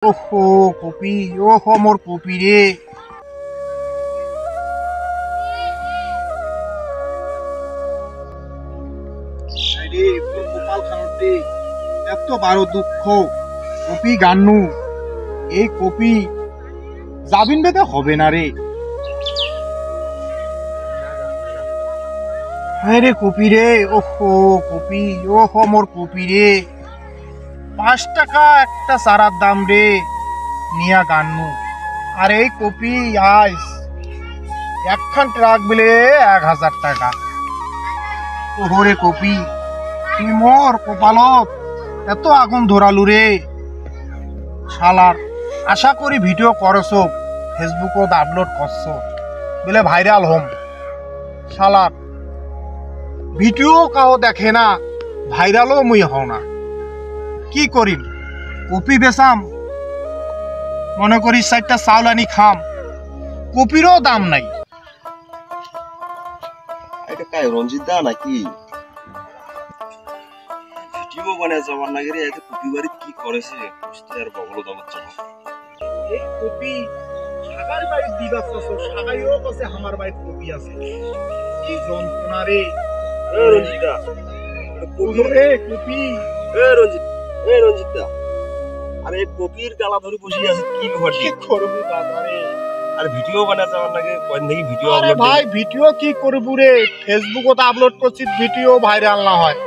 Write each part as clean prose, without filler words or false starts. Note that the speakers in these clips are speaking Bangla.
ওহো কপি, ওহো মোর কপি রে। এত বড় দুঃখ কপি গান্নু, এই কপি যাবিন বেতে হবে না রে। হ্যাঁ রে কপি রে, ওহো কপি, ওহো মোর কপি রে। 5 টাকা একটা চারার দাম রে নিয়া গান্নু, আর এই কপি আজ একখান ট্রাক বিলে 1000 টাকা। ওহরে কপি, তুই মোর কপালত এত আগুন ধরালু রে শালার। আশা করি ভিডিও করছ, ফেসবুকত আপলোড করছ বলে ভাইরাল হম। শালার ভিডিও কাও দেখে না, ভাইরালও মুই হও না। কি করিম, কপি বেচাম, মনে করি 4টা চাউল আনি খাম, কপিরও দাম নাই। এটা কাই রঞ্জিত দা নাকি? ভিডিও বানায় যাবার নাকি রে? এতে কপি বাড়ি কি করেছে বুঝতে আর বগলো দাম হচ্ছে না। এই কপি সাগার বাড়ি দিবা চাচো, সাগাইও কাছে আমার বাড়ি কপি আছে। কি যন্ত্রণা রে। এ রঞ্জিত দা, ওরে কপি, এ রঞ্জিত দা, আরে কপির গালা ধরে বসে আছে কি ব্যাপার? কি করব দাদা রে? আর ভিডিও বানায় যাবার নাকি কয় নাকি ভিডিও আরে আপলোড ভাই ভিডিও কি করব রে, ফেসবুকত আপলোড করছি, ভিডিও ভাইরাল না হয়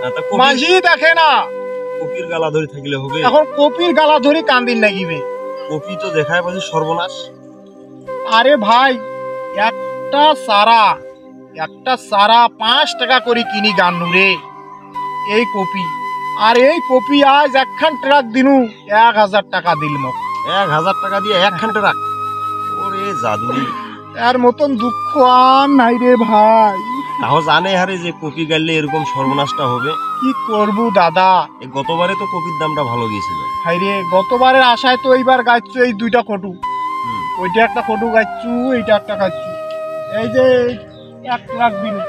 না তা মাঝি দেখে না। কপির গালা ধরে থাকলে হবে? এখন কপির গালা ধরে কান্দিন লাগিবে। কপি তো দেখায় পাচ্ছি সর্বনাশ। আরে ভাই একটা সারা 5 টাকা করে কিনি গান্নু রে এই কপি। আর এই কপি আজ একখান ট্রাক দিনু 1000 টাকা দিল মোক। 1000 টাকা দিয়ে একখান ট্রাক? ওরে জাদুরি, এর মতন দুঃখ আর নাই রে ভাই। তাও জানে হারে যে কপি গাললে এরকম সর্বনাশটা হবে। কি করবো দাদা, এই গতবারে তো কপির দামটা ভালো গিয়েছিল। হাই রে গতবারের আশায় তো এইবার গাইছু এই 2টা ফটো, ওইটা একটা ফটো গাইছু, এইটা একটা গাইছু। এই যে 1 ট্রাক দিনু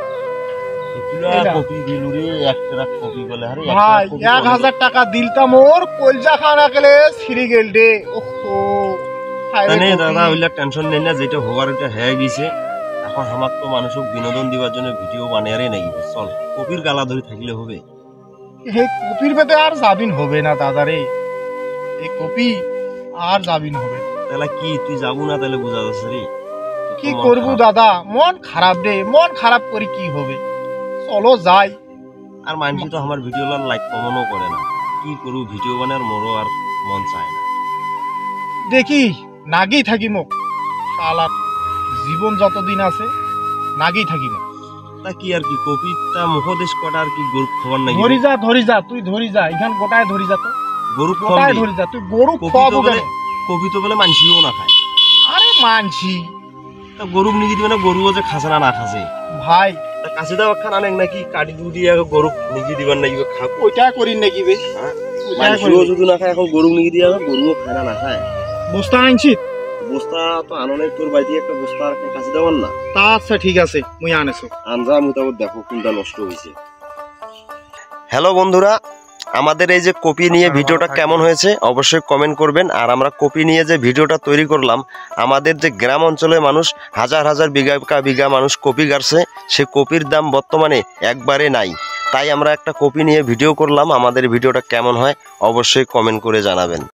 কপি দিল রে, 1 ট্রাক কপি বলে হারে। ভাই 1000 টাকা দিলতা মোর কলজা খানা গেলে ছিড়ি গেল রে। ওহো দাদা ওইলা টেনশন নেই না, যেটা হবার ওটা হয়ে গেছে। এখন আমার তো মানুষক বিনোদন দিবার জন্য ভিডিও বানিয়ারে নাকি চল, কপির গালা ধরে থাকলে হবে? এই কপির বেতে আর যাবিন হবে না দাদা রে, এই কপি আর যাবিন হবে না। তাহলে কি তুই যাবো না? তাহলে বোঝা যাচ্ছে রে। কি করবো দাদা, মন খারাপ রে, মন খারাপ করে কি হবে, চলো যাই। আর মানুষ তো আমার ভিডিও লাইক কমানো করে না, কি করবো? ভিডিও বানার মোরও আর মন চায় না। দেখি নাগি থাকি মোক, শালার জীবন যতদিন আছে নাগি থাকি মোক। তা কি আর কি, কপিটা মুখদেশ কটা আর কি গরু খাবার নাই? ধরি যা তুই ধরি যা, এখান গোটায় ধরি যা, তো গরু গোটায় ধরি যা, তুই গরু খাওয়াবো কেন? কপি তো বলে মানসিও না খায়। আরে মানছি তা গরু নিয়ে দিবে না? গরুও যে খাসে না খাসে ভাই, তা কাছে দাও খান আনেক নাকি কাটি দুধ গরু নিয়ে দিবার নাকি খাবো? ওইটা করি নাকি বে? মানসিও যদি না খায়, এখন গরু নিয়ে দিয়ে গরুও খায় না খায়। বস্তা আনছি, বস্তা তো আননে, তোর বাড়িতে একটা বস্তা আর কাছে দেওয়ার না? তা আচ্ছা ঠিক আছে, মুই আনেছো আনজা মোটামুটি দেখো কোনটা নষ্ট হয়েছে। হ্যালো বন্ধুরা, আমাদের এই যে কপি নিয়ে ভিডিওটা কেমন হয়েছে অবশ্যই কমেন্ট করবেন। আর আমরা কপি নিয়ে যে ভিডিওটা তৈরি করলাম, আমাদের যে গ্রাম অঞ্চলের মানুষ হাজার হাজার বিঘা মানুষ কপি গাড়ছে, সে কপির দাম বর্তমানে একবারে নাই। তাই আমরা একটা কপি নিয়ে ভিডিও করলাম। আমাদের ভিডিওটা কেমন হয় অবশ্যই কমেন্ট করে জানাবেন।